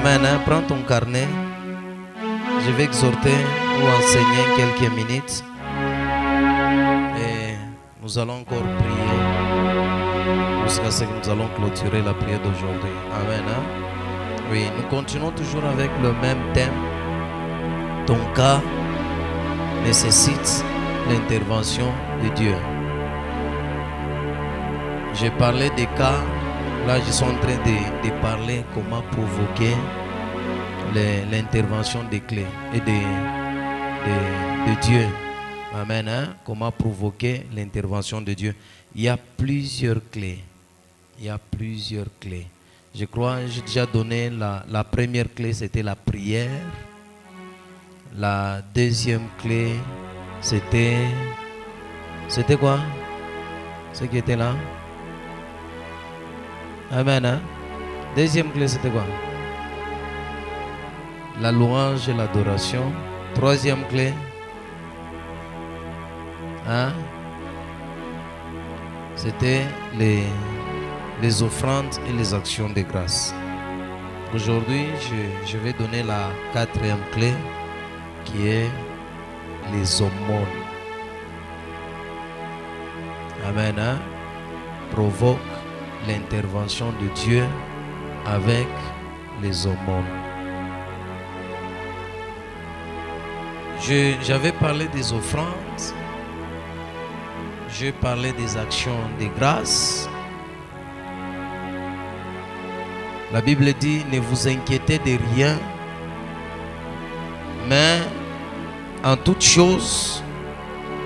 Amen. Hein? Prends ton carnet. Je vais exhorter ou enseigner quelques minutes. Et nous allons encore prier jusqu'à ce que nous allons clôturer la prière d'aujourd'hui. Amen. Hein? Oui, nous continuons toujours avec le même thème. Ton cas nécessite l'intervention de Dieu. J'ai parlé des cas. Là, je suis en train de parler comment provoquer l'intervention des clés et de Dieu. Amen. Hein? Comment provoquer l'intervention de Dieu. Il y a plusieurs clés. Il y a plusieurs clés. Je crois que j'ai déjà donné la première clé, c'était la prière. La deuxième clé, c'était quoi? Ce qui était là? Amen. Hein? Deuxième clé, c'était quoi? La louange et l'adoration. Troisième clé. Hein? C'était les offrandes et les actions de grâce. Aujourd'hui, je vais donner la quatrième clé qui est les aumônes. Amen. Hein? Provoque l'intervention de Dieu avec les aumônes. J'avais parlé des offrandes. J'ai parlé des actions de grâce. La Bible dit, ne vous inquiétez de rien, mais en toute chose,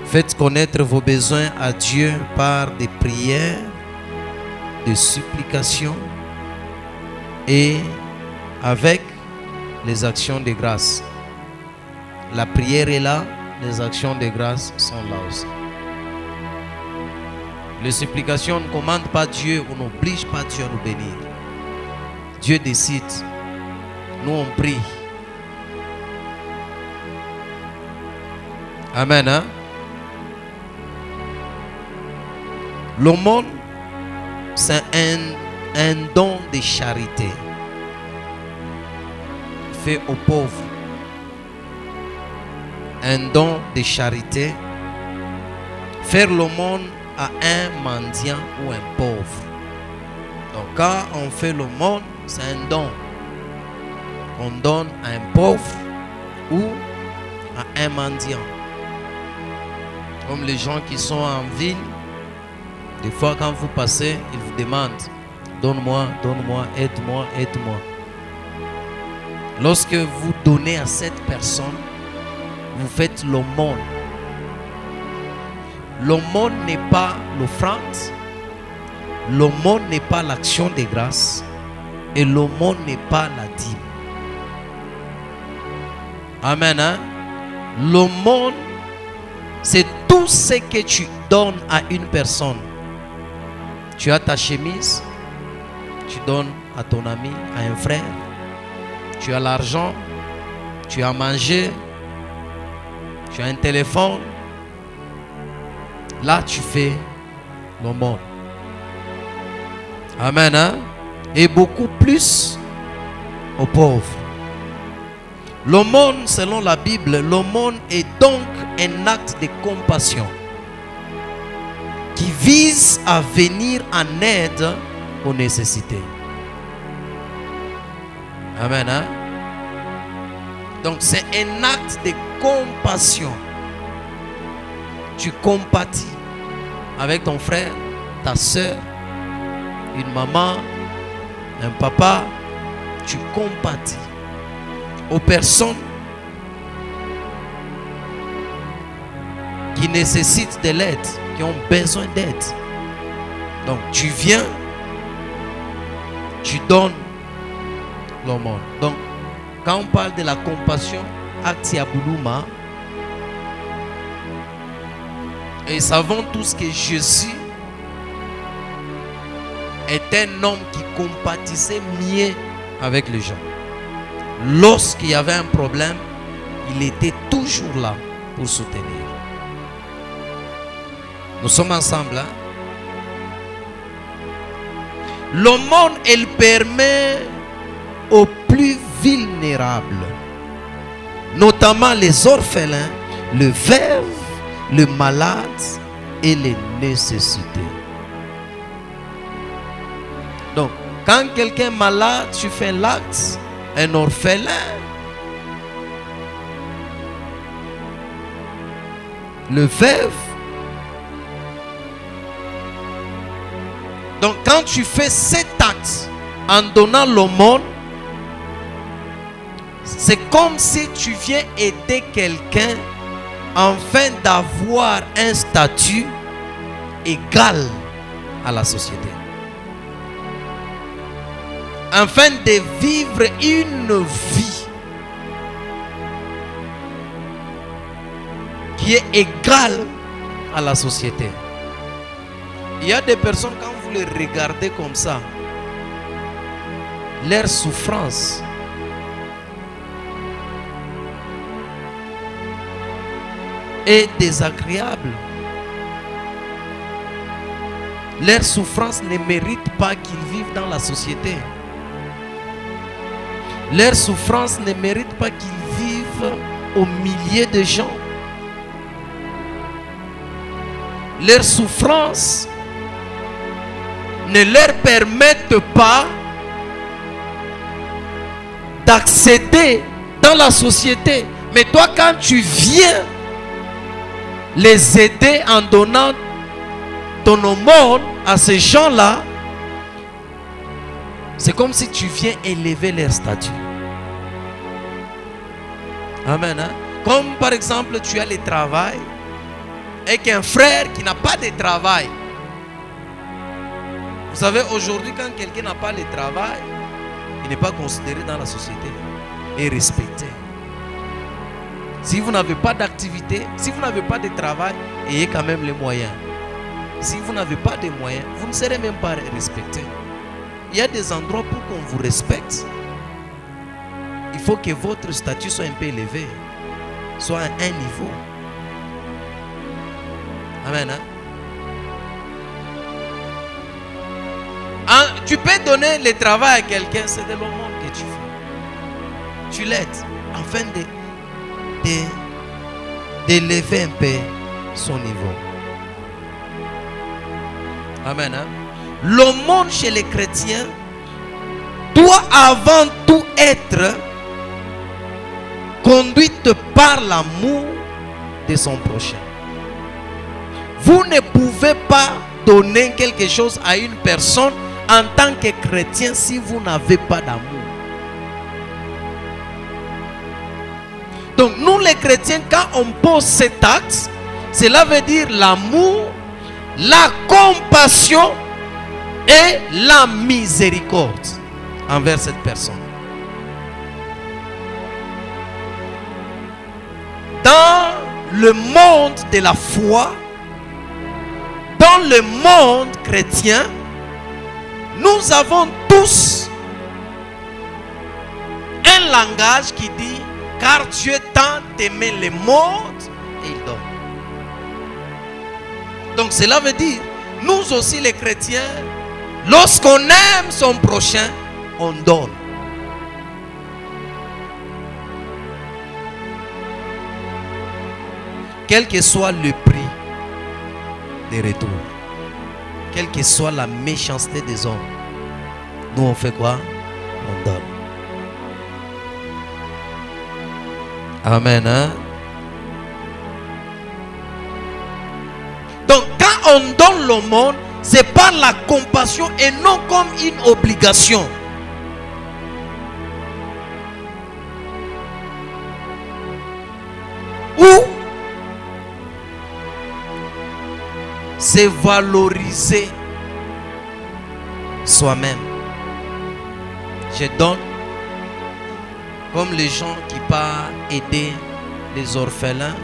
faites connaître vos besoins à Dieu par des prières, des supplications et avec les actions de grâce. La prière est là, les actions de grâce sont là aussi. Les supplications ne commandent pas Dieu ou n'obligent pas Dieu à nous bénir. Dieu décide. Nous on prie. Amen. Hein? L'aumône, c'est un don de charité fait aux pauvres. Un don de charité. Faire l'aumône à un mendiant ou un pauvre. Donc quand on fait l'aumône, c'est un don qu'on donne à un pauvre ou à un mendiant. Comme les gens qui sont en ville, des fois quand vous passez, ils vous demandent, donne-moi, donne-moi, aide-moi, aide-moi. Lorsque vous donnez à cette personne, vous faites l'aumône. L'aumône n'est pas l'offrande. L'aumône n'est pas l'action de grâce. Et l'aumône n'est pas la dîme. Amen. Hein? L'aumône, c'est tout ce que tu donnes à une personne. Tu as ta chemise, tu donnes à ton ami, à un frère. Tu as l'argent, tu as mangé, tu as un téléphone. Là, tu fais l'aumône. Amen. Hein? Et beaucoup plus aux pauvres. L'aumône, selon la Bible, l'aumône est donc un acte de compassion qui vise à venir en aide aux nécessités. Amen. Hein? Donc c'est un acte de compassion. Tu compatis avec ton frère, ta soeur, une maman, un papa. Tu compatis aux personnes qui nécessitent de l'aide, qui ont besoin d'aide. Donc tu viens, tu donnes l'aumône. Donc quand on parle de la compassion, Aktiabuluma, et savons tous que Jésus est un homme qui compatissait mieux avec les gens. Lorsqu'il y avait un problème, il était toujours là pour soutenir. Nous sommes ensemble. Hein? L'aumône, elle permet aux plus vulnérables, notamment les orphelins, le veuve, le malade et les nécessités. Donc, quand quelqu'un est malade, tu fais l'acte, un orphelin, le veuve. Donc, quand tu fais cet acte en donnant l'aumône, c'est comme si tu viens aider quelqu'un afin d'avoir un statut égal à la société. Afin de vivre une vie qui est égale à la société. Il y a des personnes, quand vous les regardez comme ça, leur souffrance est désagréable. Leur souffrance ne mérite pas qu'ils vivent dans la société. Leur souffrance ne mérite pas qu'ils vivent au milieu de gens. Leur souffrance ne leur permettent pas d'accéder dans la société. Mais toi, quand tu viens les aider en donnant ton aumône à ces gens-là, c'est comme si tu viens élever leur statut. Amen. Hein? Comme par exemple, tu as le travail et qu'un frère qui n'a pas de travail. Vous savez, aujourd'hui, quand quelqu'un n'a pas de travail, il n'est pas considéré dans la société et respecté. Si vous n'avez pas d'activité, si vous n'avez pas de travail, ayez quand même les moyens. Si vous n'avez pas de moyens, vous ne serez même pas respecté. Il y a des endroits pour qu'on vous respecte. Il faut que votre statut soit un peu élevé, soit à un niveau. Amen. Hein? Tu peux donner le travail à quelqu'un, c'est de l'aumône que tu fais. Tu l'aides afin d'élever un peu son niveau. Amen. Hein? L'aumône chez les chrétiens doit avant tout être conduite par l'amour de son prochain. Vous ne pouvez pas donner quelque chose à une personne en tant que chrétien si vous n'avez pas d'amour. Donc nous les chrétiens, quand on pose cet acte, cela veut dire l'amour, la compassion et la miséricorde envers cette personne. Dans le monde de la foi, dans le monde chrétien, nous avons tous un langage qui dit car Dieu tant aimé le monde et il donne. Donc cela veut dire, nous aussi les chrétiens, lorsqu'on aime son prochain, on donne. Quel que soit le prix des retours, quelle que soit la méchanceté des hommes, nous on fait quoi? On donne. Amen. Hein? Donc quand on donne l'aumône, c'est par la compassion et non comme une obligation. Ou c'est valoriser soi-même. Je donne comme les gens qui partent aider les orphelins.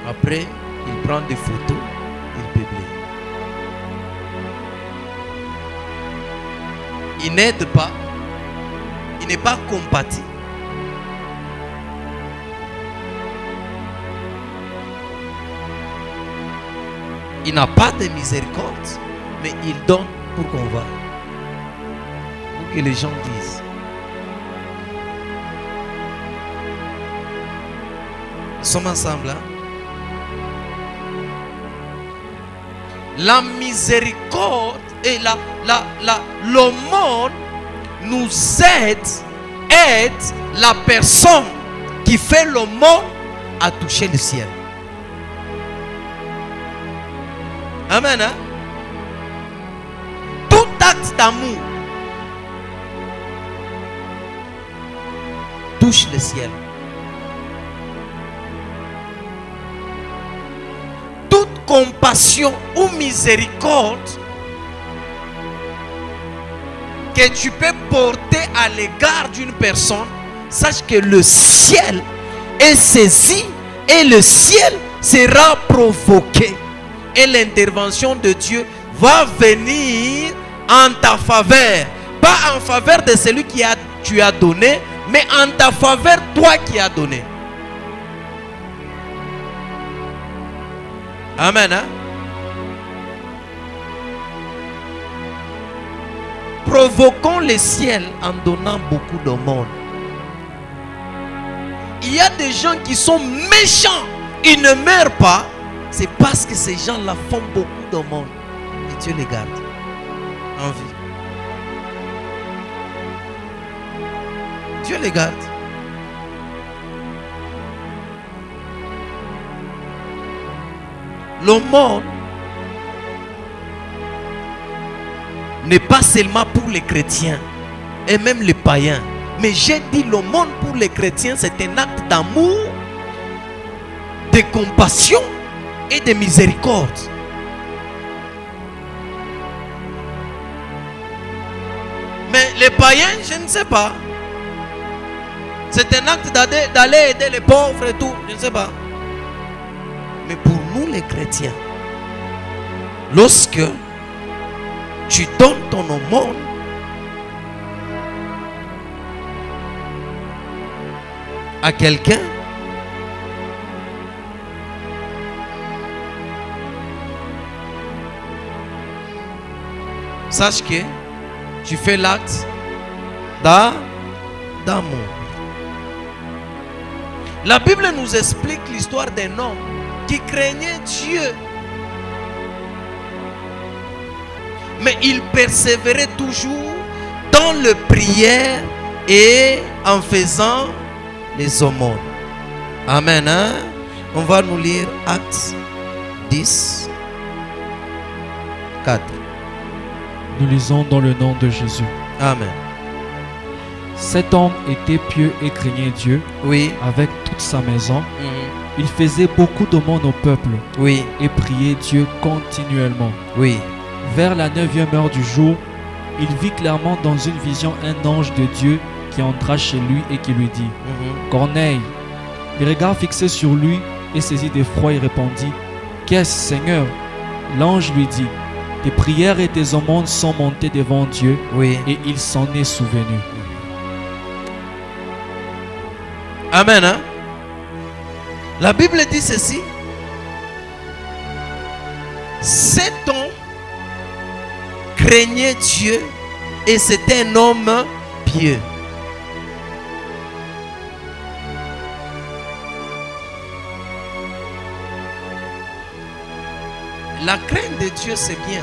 Après, ils prennent des photos, ils publient. Il n'aide pas, il n'est pas compatissant. Il n'a pas de miséricorde, mais il donne pour qu'on voie. Pour que les gens disent. sommes ensemble. Hein? La miséricorde et l'aumône nous aide la personne qui fait l'aumône à toucher le ciel. Amen. Hein? Tout acte d'amour touche le ciel. Toute compassion ou miséricorde que tu peux porter à l'égard d'une personne, sache que le ciel est saisi et le ciel sera provoqué. Et l'intervention de Dieu va venir en ta faveur. Pas en faveur de celui qui tu as donné, mais en ta faveur, toi qui as donné. Amen. Hein? Provoquons le ciel en donnant beaucoup d'aumônes. Il y a des gens qui sont méchants, ils ne meurent pas. C'est parce que ces gens-là font beaucoup d'aumônes. Et Dieu les garde en vie. Dieu les garde. L'aumône n'est pas seulement pour les chrétiens et même les païens. Mais j'ai dit l'aumône pour les chrétiens, c'est un acte d'amour, de compassion et de miséricorde. Mais les païens, je ne sais pas. C'est un acte d'aller aider les pauvres et tout, je ne sais pas. Mais pour nous les chrétiens, lorsque tu donnes ton aumône, à quelqu'un, sache que tu fais l'acte d'amour. La Bible nous explique l'histoire d'un homme qui craignait Dieu, mais il persévérait toujours dans la prière et en faisant les aumônes. Amen. Hein? On va nous lire Actes 10, 4. Nous lisons dans le nom de Jésus. Amen. Cet homme était pieux et craignait Dieu. Oui. Avec toute sa maison. Il faisait beaucoup d'aumônes au peuple. Oui. Et priait Dieu continuellement. Oui. Vers la 9e heure du jour, il vit clairement dans une vision un ange de Dieu qui entra chez lui et qui lui dit Corneille. Les regards fixés sur lui et saisi d'effroi, il répondit Qu'est-ce, Seigneur? L'ange lui dit Tes prières et tes aumônes sont montées devant Dieu. Oui. Et il s'en est souvenu. Amen. Hein? La Bible dit ceci. Cet homme craignait Dieu et c'était un homme pieux. La crainte de Dieu, c'est bien.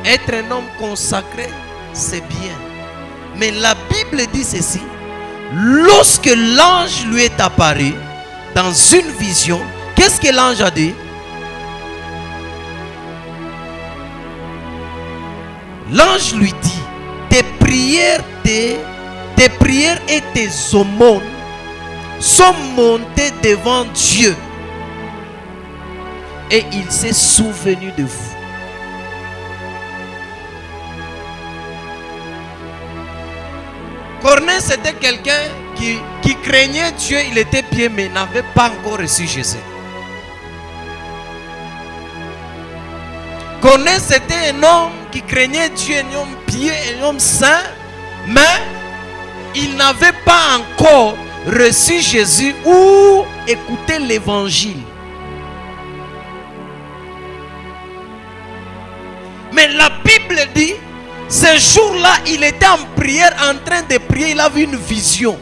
Être un homme consacré, c'est bien. Mais la Bible dit ceci. Lorsque l'ange lui est apparu dans une vision, qu'est-ce que l'ange a dit? L'ange lui dit, tes prières et tes aumônes sont montées devant Dieu. Et il s'est souvenu de vous. Corneille, c'était quelqu'un qui craignait Dieu, il était pieux, mais n'avait pas encore reçu Jésus. Corneille, c'était un homme qui craignait Dieu, un homme pieux, un homme saint, mais il n'avait pas encore reçu Jésus ou écouté l'évangile. Mais la Bible dit, Ce jour-là, il était en prière, en train de prier. Il a vu une vision.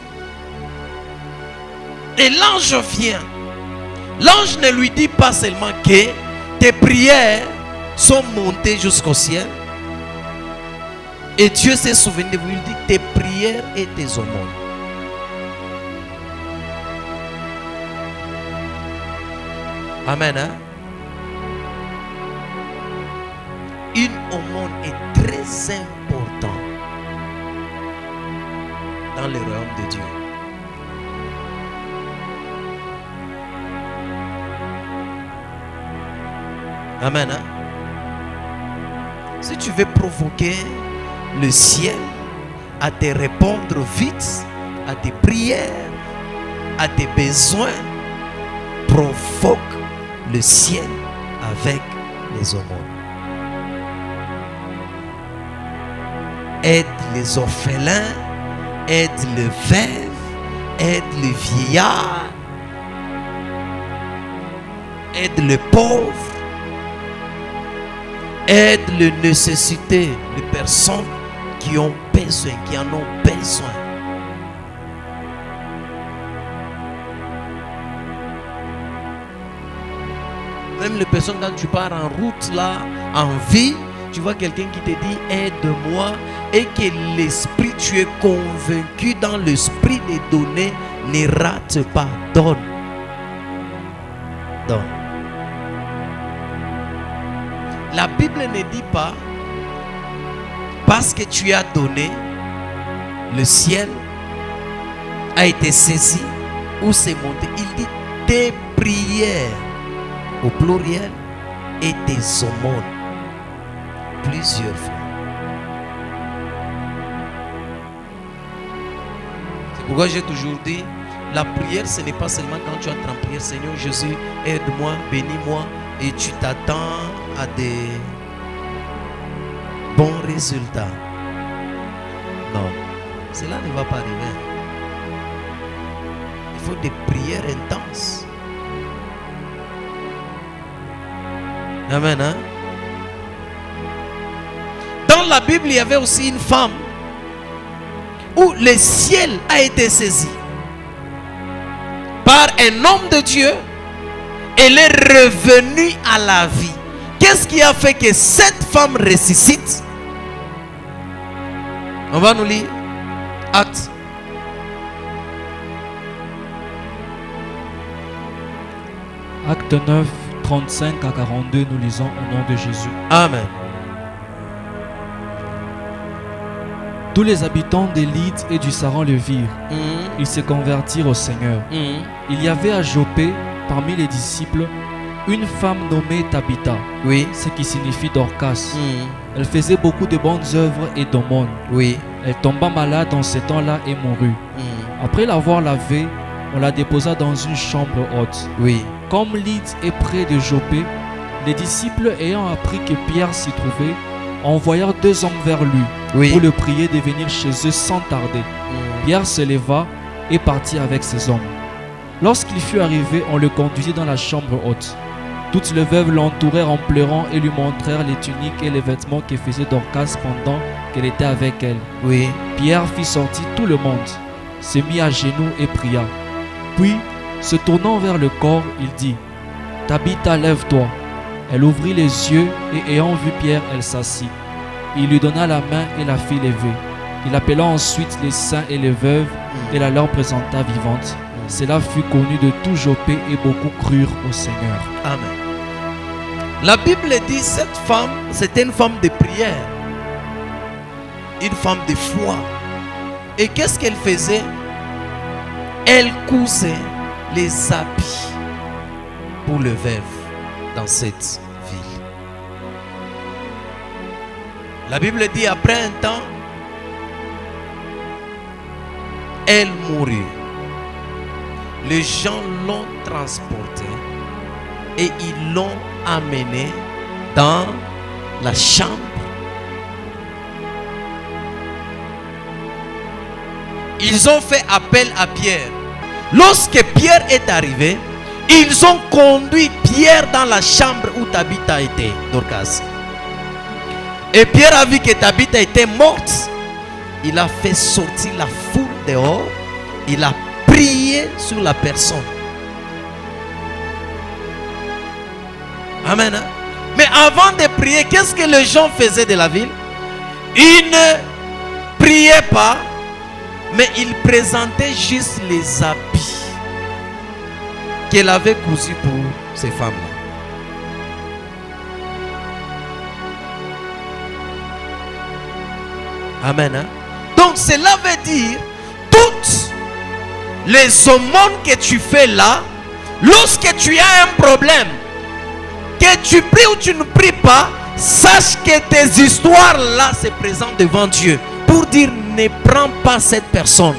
Et l'ange vient. L'ange ne lui dit pas seulement que tes prières sont montées jusqu'au ciel. Et Dieu s'est souvenu de vous. Il dit tes prières et tes aumônes. Amen. Hein? Une aumône est très importante dans le royaume de Dieu. Amen. Hein? Si tu veux provoquer le ciel à te répondre vite à tes prières, à tes besoins, provoque le ciel avec les aumônes. Aide les orphelins, aide les veuves, aide les vieillards, aide les pauvres, aide les nécessités, les personnes qui ont besoin, qui en ont besoin. Même les personnes, quand tu pars en route là, en vie, tu vois quelqu'un qui te dit aide-moi, et que l'esprit, tu es convaincu dans l'esprit de donner, ne rate pas, donne. Donne. La Bible ne dit pas parce que tu as donné, le ciel a été saisi ou s'est monté. Il dit tes prières au pluriel et tes aumônes plusieurs fois. C'est pourquoi j'ai toujours dit, la prière ce n'est pas seulement quand tu entres en prière, Seigneur Jésus, aide-moi, bénis-moi, et tu t'attends à des bons résultats. Non, cela ne va pas arriver. Il faut des prières intenses. Amen. Hein? Dans la Bible, il y avait aussi une femme où le ciel a été saisi par un homme de Dieu. Elle est revenue à la vie. Qu'est-ce qui a fait que cette femme ressuscite? On va nous lire Actes. Acte 9, 35 à 42, nous lisons au nom de Jésus. Amen. Tous les habitants des Lydes et du Saran le virent. Ils se convertirent au Seigneur. Il y avait à Joppé, parmi les disciples, une femme nommée Tabitha, oui, ce qui signifie Dorcas. Elle faisait beaucoup de bonnes œuvres et d'aumônes. Oui. Elle tomba malade en ce temps-là et mourut. Après l'avoir lavée, on la déposa dans une chambre haute. Oui. Comme Lyde est près de Joppé, les disciples ayant appris que Pierre s'y trouvait, envoyèrent 2 hommes vers lui, oui, pour le prier de venir chez eux sans tarder. Pierre se leva et partit avec ses hommes. Lorsqu'il fut arrivé, on le conduisit dans la chambre haute. Toutes les veuves l'entourèrent en pleurant et lui montrèrent les tuniques et les vêtements que faisait Dorcas pendant qu'elle était avec elle. Oui. Pierre fit sortir tout le monde, se mit à genoux et pria. Puis, se tournant vers le corps, il dit: Tabitha, lève-toi. Elle ouvrit les yeux et ayant vu Pierre, elle s'assit. Il lui donna la main et la fit lever. Il appela ensuite les saints et les veuves et la leur présenta vivante. Cela fut connu de tout Joppé et beaucoup crurent au Seigneur. Amen. La Bible dit cette femme, c'était une femme de prière, une femme de foi. Et qu'est-ce qu'elle faisait? Elle cousait les habits pour le veuve dans cette ville. La Bible dit après un temps, elle mourut. Les gens l'ont transportée et ils l'ont amenée dans la chambre. Ils ont fait appel à Pierre. Lorsque Pierre est arrivé, ils ont conduit Pierre dans la chambre où Tabitha était, Dorcas. Et Pierre a vu que Tabitha était morte. Il a fait sortir la foule dehors. Il a prié sur la personne. Amen. Mais avant de prier, qu'est-ce que les gens faisaient de la ville? Ils ne priaient pas, mais ils présentaient juste les habits qu'elle avait cousus pour ces femmes-là. Amen. Hein? Donc cela veut dire, toutes les aumônes que tu fais là, lorsque tu as un problème, que tu pries ou tu ne pries pas, sache que tes histoires là se présentent devant Dieu pour dire ne prends pas cette personne.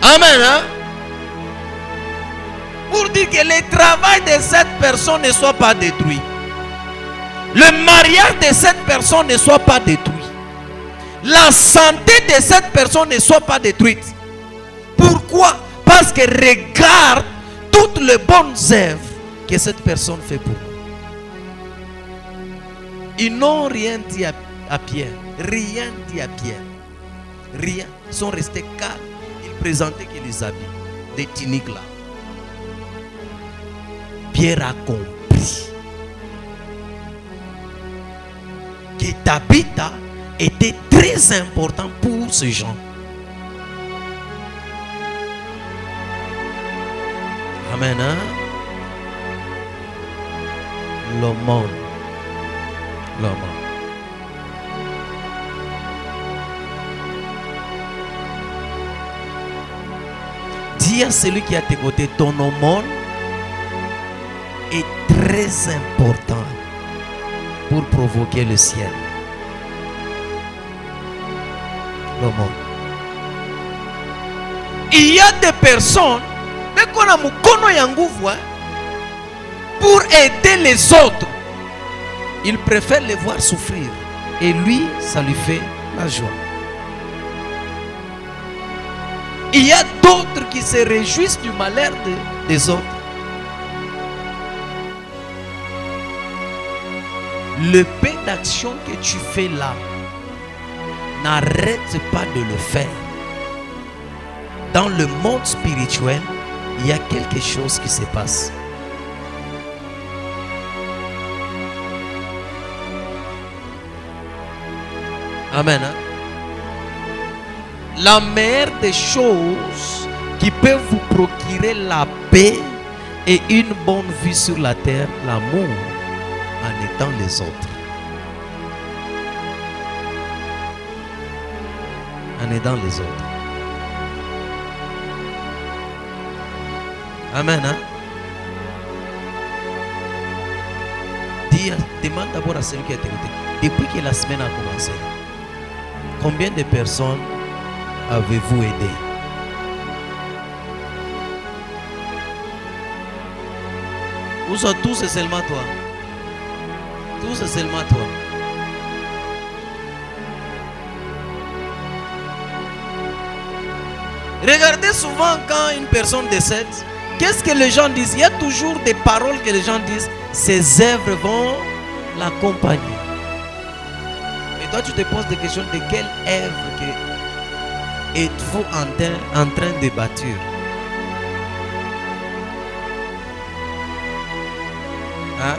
Amen. Hein? Pour dire que le travail de cette personne ne soit pas détruit. Le mariage de cette personne ne soit pas détruit. La santé de cette personne ne soit pas détruite. Pourquoi? Parce que regarde toutes les bonnes œuvres que cette personne fait pour nous. Ils n'ont rien dit à Pierre. Rien dit à Pierre. Rien. Ils sont restés calmes. Ils présentaient que les habits des tuniques là. Pierre a compris que Tabitha était très important pour ces gens. Amen. Hein? L'aumône. L'aumône. Dis à celui qui est à tes côtés, ton aumône est très important pour provoquer le ciel. L'aumône. Il y a des personnes pour aider les autres. Il préfère les voir souffrir. Et lui, ça lui fait la joie. Il y a d'autres qui se réjouissent du malheur des autres. Le peu d'action que tu fais là, n'arrête pas de le faire. Dans le monde spirituel, il y a quelque chose qui se passe. Amen. Hein? La meilleure des choses qui peuvent vous procurer la paix et une bonne vie sur la terre, l'amour en étant les autres. En aidant les autres. Amen. Hein? Demande d'abord à celui qui a été écouté. Depuis que la semaine a commencé, combien de personnes avez-vous aidé? Ou sont tous et seulement toi? Tous et seulement toi. Regardez souvent quand une personne décède, qu'est-ce que les gens disent? Il y a toujours des paroles que les gens disent. Ces œuvres vont l'accompagner. Et toi tu te poses des questions de quelle œuvre que êtes-vous en train de bâtir? Hein?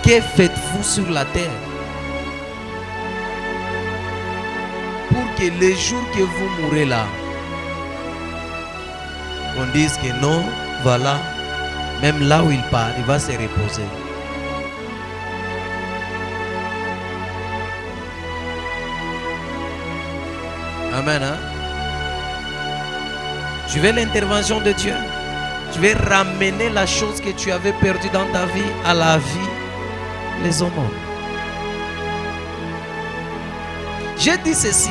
Que faites-vous sur la terre pour que les jours que vous mourrez là, on dise que non, voilà, même là où il part, il va se reposer. Amen. Hein? Tu veux l'intervention de Dieu? Tu veux ramener la chose que tu avais perdue dans ta vie à la vie? Les aumônes. J'ai dit ceci.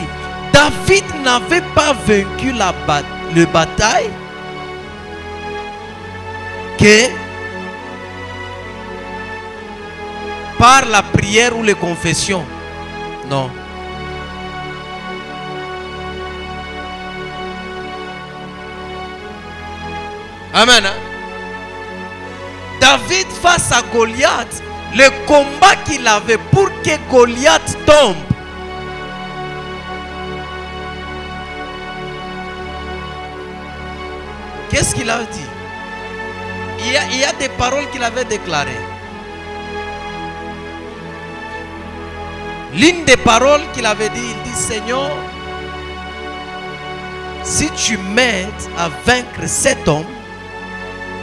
David n'avait pas vaincu la bataille que par la prière ou les confessions. Non. Amen. David face à Goliath, le combat qu'il avait pour que Goliath tombe. Qu'est-ce qu'il a dit? Il y a des paroles qu'il avait déclarées. L'une des paroles qu'il avait dit, il dit: Seigneur, si tu m'aides à vaincre cet homme,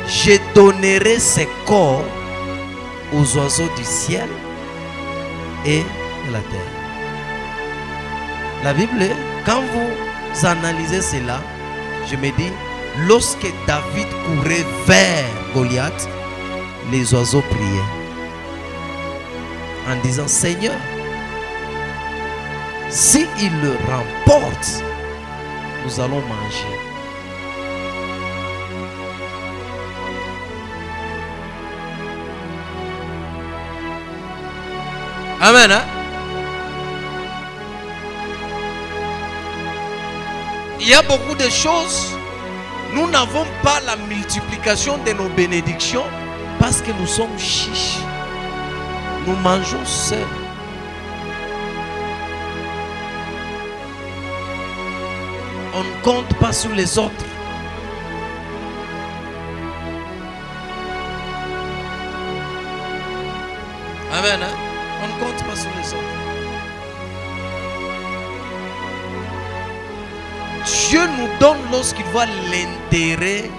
je donnerai ses corps aux oiseaux du ciel et de la terre. La Bible, quand vous analysez cela, je me dis, lorsque David courait vers Goliath, les oiseaux priaient en disant: Seigneur, si il le remporte, nous allons manger. Amen. Hein? Il y a beaucoup de choses. Nous n'avons pas la multiplication de nos bénédictions parce que nous sommes chiches. Nous mangeons seuls. On ne compte pas sur les autres. Amen. Hein? On ne compte pas sur les autres. Dieu nous donne lorsqu'il voit l'intérêt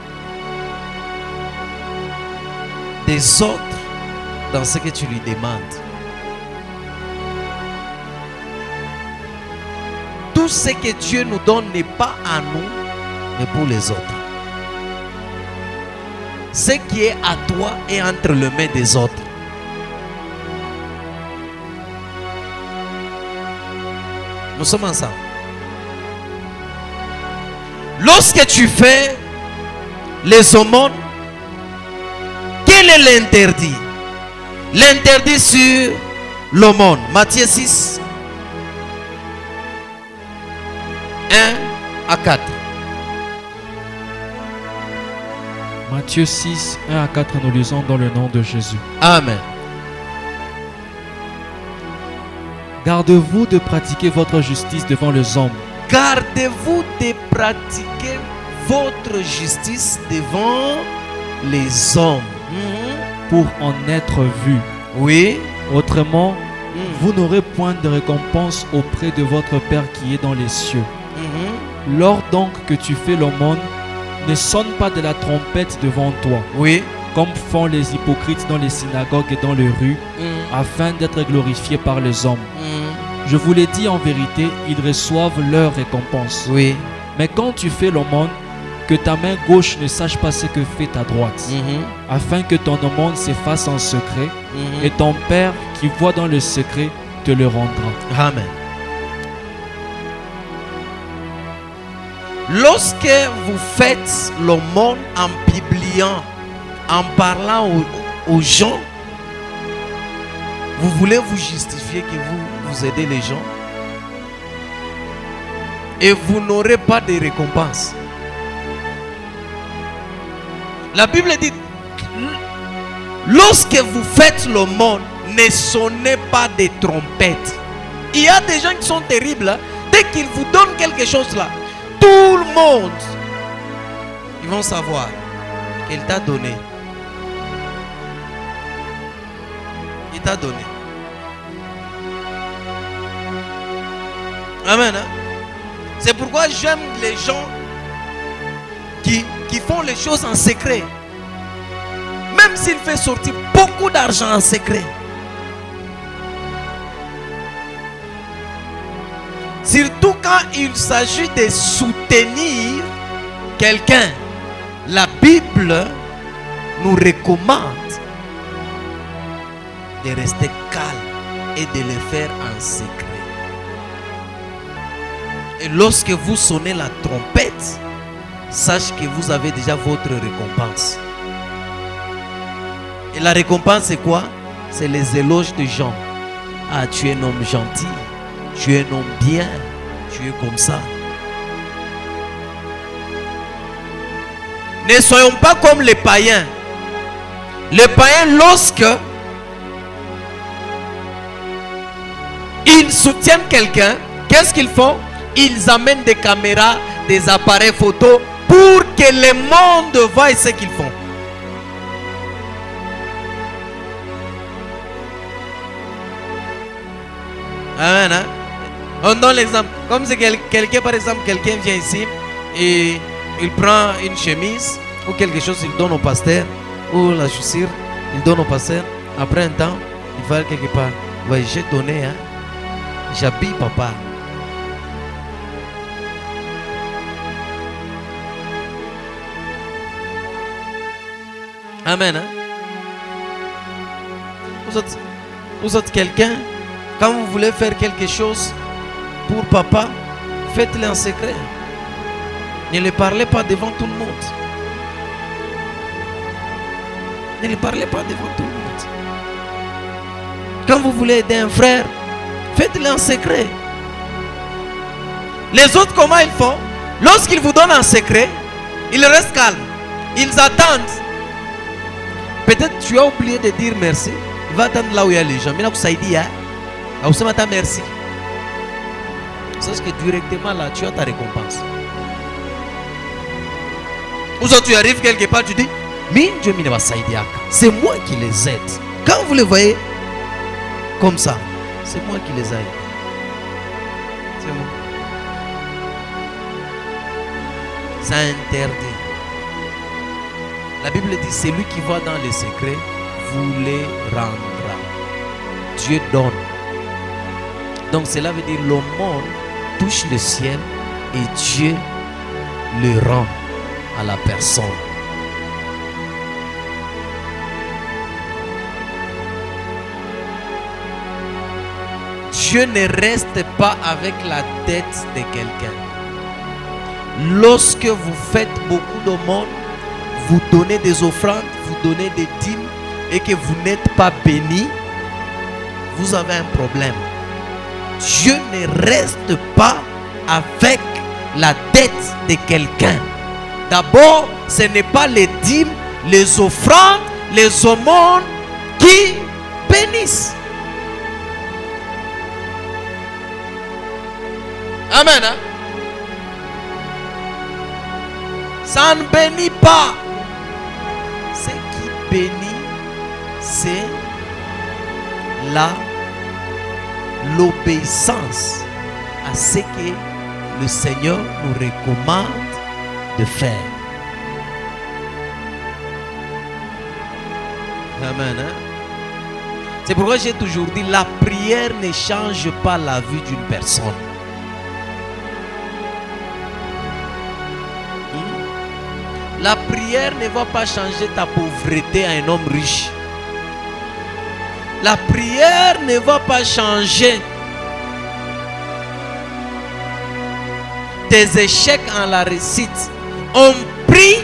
des autres dans ce que tu lui demandes. Tout ce que Dieu nous donne n'est pas à nous, mais pour les autres. Ce qui est à toi est entre les mains des autres. Nous sommes ensemble. Lorsque tu fais les aumônes, quel est l'interdit? L'interdit sur l'aumône. Matthieu 6, 1 à 4. Matthieu 6, 1 à 4, nous lisons dans le nom de Jésus. Amen. Gardez-vous de pratiquer votre justice devant les hommes. Gardez-vous de pratiquer votre justice devant les hommes. Pour en être vu. Oui. Autrement, vous n'aurez point de récompense auprès de votre Père qui est dans les cieux. Lors donc que tu fais l'aumône, ne sonne pas de la trompette devant toi. Oui. Comme font les hypocrites dans les synagogues et dans les rues, afin d'être glorifiés par les hommes. Je vous l'ai dit en vérité, ils reçoivent leur récompense. Oui. Mais quand tu fais l'aumône, que ta main gauche ne sache pas ce que fait ta droite, afin que ton aumône s'efface en secret, et ton Père qui voit dans le secret te le rendra. Amen. Lorsque vous faites l'aumône en publiant, en parlant aux gens, vous voulez vous justifier que vous aidez les gens et vous n'aurez pas de récompense. La Bible dit, lorsque vous faites l'aumône, ne sonnez pas de trompettes. Il y a des gens qui sont terribles. Hein? Dès qu'ils vous donnent quelque chose là, tout le monde, ils vont savoir qu'il t'a donné. Il t'a donné. Amen. Hein? C'est pourquoi j'aime les gens qui font les choses en secret. Même s'il fait sortir beaucoup d'argent en secret. Surtout quand il s'agit de soutenir quelqu'un. La Bible nous recommande de rester calme et de le faire en secret. Et lorsque vous sonnez la trompette, sachez que vous avez déjà votre récompense. Et la récompense c'est quoi? C'est les éloges des gens. Ah, tu es un homme gentil, tu es un homme bien, tu es comme ça. Ne soyons pas comme les païens. Les païens, lorsque ils soutiennent quelqu'un, qu'est-ce qu'ils font? Ils amènent des caméras, des appareils photo pour que le monde voie ce qu'ils font. Amen. Hein? On donne l'exemple. Comme si quelqu'un, par exemple, quelqu'un vient ici et il prend une chemise ou quelque chose, il donne au pasteur, ou la chaussure, il donne au pasteur. Après un temps, il va quelque part. Ouais, j'ai donné, hein. J'habille papa. Amen. Hein? Vous êtes quelqu'un, quand vous voulez faire quelque chose pour papa, faites-le en secret. Ne le parlez pas devant tout le monde. Ne le parlez pas devant tout le monde. Quand vous voulez aider un frère, faites-le en secret. Les autres, comment ils font? Lorsqu'ils vous donnent en secret, ils restent calmes. Ils attendent. Peut-être tu as oublié de dire merci. Il va attendre là où il y a les gens. Mais là, vous avez dit, hein? Vous avez dit merci. Sache que directement là, tu as ta récompense. Ou ça, tu arrives quelque part, tu dis, c'est moi qui les aide. Quand vous les voyez comme ça, c'est moi qui les aide. C'est moi. Ça interdit. La Bible dit, celui qui va dans les secrets vous les rendra. Dieu donne. Donc cela veut dire le monde touche le ciel et Dieu le rend à la personne. Dieu ne reste pas avec la dette de quelqu'un. Lorsque vous faites beaucoup de monde, vous donnez des offrandes, vous donnez des dîmes et que vous n'êtes pas béni, vous avez un problème. Dieu ne reste pas avec la dette de quelqu'un. D'abord, ce n'est pas les dîmes, les offrandes, les aumônes qui bénissent. Amen. Hein? Ça ne bénit pas. Ce qui bénit, c'est l'obéissance à ce que le Seigneur nous recommande de faire. Amen. Hein? C'est pourquoi j'ai toujours dit, la prière ne change pas la vie d'une personne. La prière ne va pas changer ta pauvreté à un homme riche. La prière ne va pas changer tes échecs en la réussite. On prie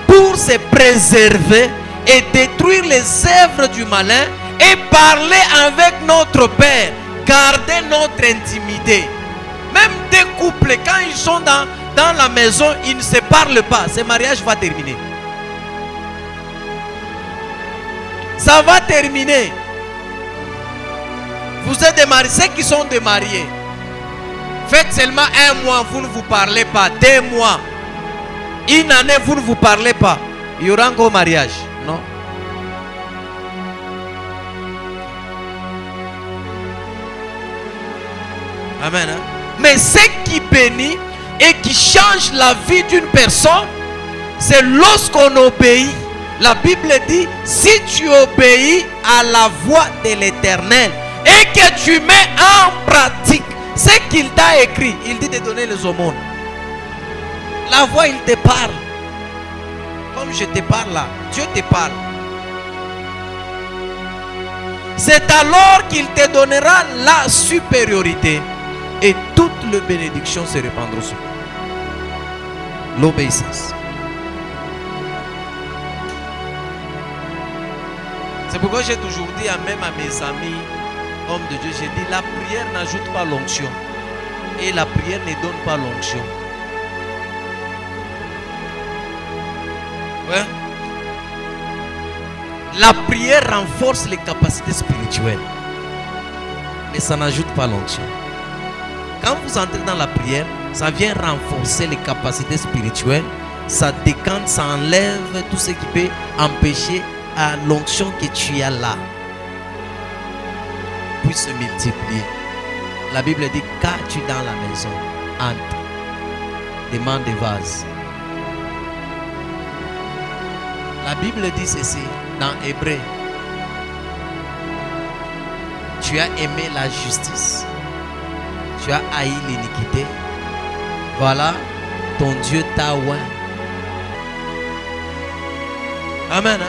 pour se préserver et détruire les œuvres du malin et parler avec notre Père. Garder notre intimité. Même des couples, quand ils sont dans la maison, ils ne se parlent pas. Ce mariage va terminer. Ça va terminer. Vous êtes des mariés. Ceux qui sont des mariés, faites seulement 1 mois, vous ne vous parlez pas. 2 mois, 1 année, vous ne vous parlez pas. Il y aura encore mariage. Non. Amen. Hein? Mais ce qui bénit et qui change la vie d'une personne, c'est lorsqu'on obéit. La Bible dit, si tu obéis à la voix de l'Éternel et que tu mets en pratique ce qu'il t'a écrit, il dit de donner les aumônes. La voix, il te parle. Comme je te parle là, Dieu te parle. C'est alors qu'il te donnera la supériorité et toutes les bénédictions se répandront sur toi. L'obéissance. C'est pourquoi j'ai toujours dit même à mes amis, hommes de Dieu, j'ai dit la prière n'ajoute pas l'onction et la prière ne donne pas l'onction. Ouais. La prière renforce les capacités spirituelles. Mais ça n'ajoute pas l'onction. Quand vous entrez dans la prière, ça vient renforcer les capacités spirituelles. Ça décante, ça enlève tout ce qui peut empêcher à l'onction que tu as là puisse se multiplier. La Bible dit, qu'as-tu dans la maison? Entre. Demande des vases. La Bible dit ceci dans Hébreu. Tu as aimé la justice. Tu as haï l'iniquité. Voilà, ton Dieu t'a oint. Amen. Hein?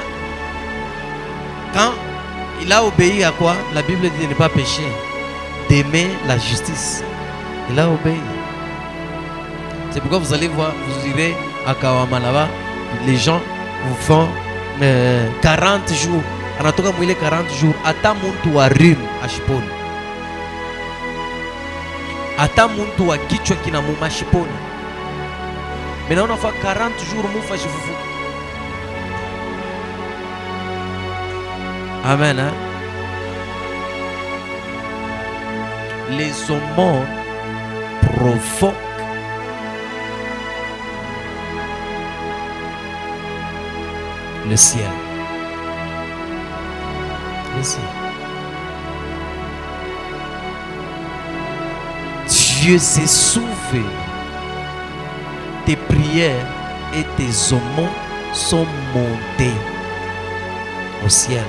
Quand il a obéi à quoi? La Bible dit de ne pas pécher, d'aimer la justice. Il a obéi. C'est pourquoi vous allez voir, vous irez à Kawama là-bas, les gens vous font 40 jours. En tout cas, il est 40 jours. Ata muntu wa rim ashiponi. Ata muntu wa kichwa kina muma shiponi. Maintenant on a fait 40 jours mufa shifufu. Amen. Hein? Les aumônes provoquent le ciel. Le ciel. Dieu s'est souvenu. Tes prières et tes aumônes sont montées au ciel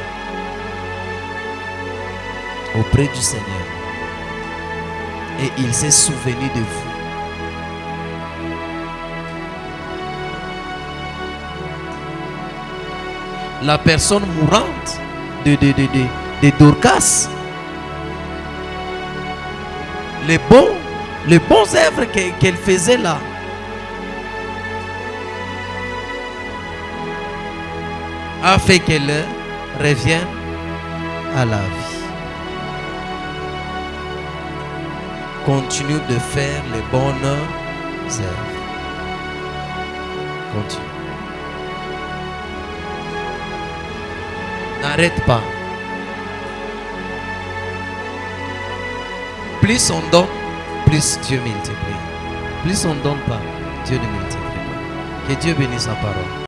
auprès du Seigneur. Et il s'est souvenu de vous. La personne mourante de Dorcas, les bons œuvres qu'elle faisait là, a fait qu'elle revienne à la vie. Continue de faire les bonnes œuvres. Continue. N'arrête pas. Plus on donne, plus Dieu multiplie. Plus on ne donne pas, Dieu ne multiplie pas. Que Dieu bénisse sa parole.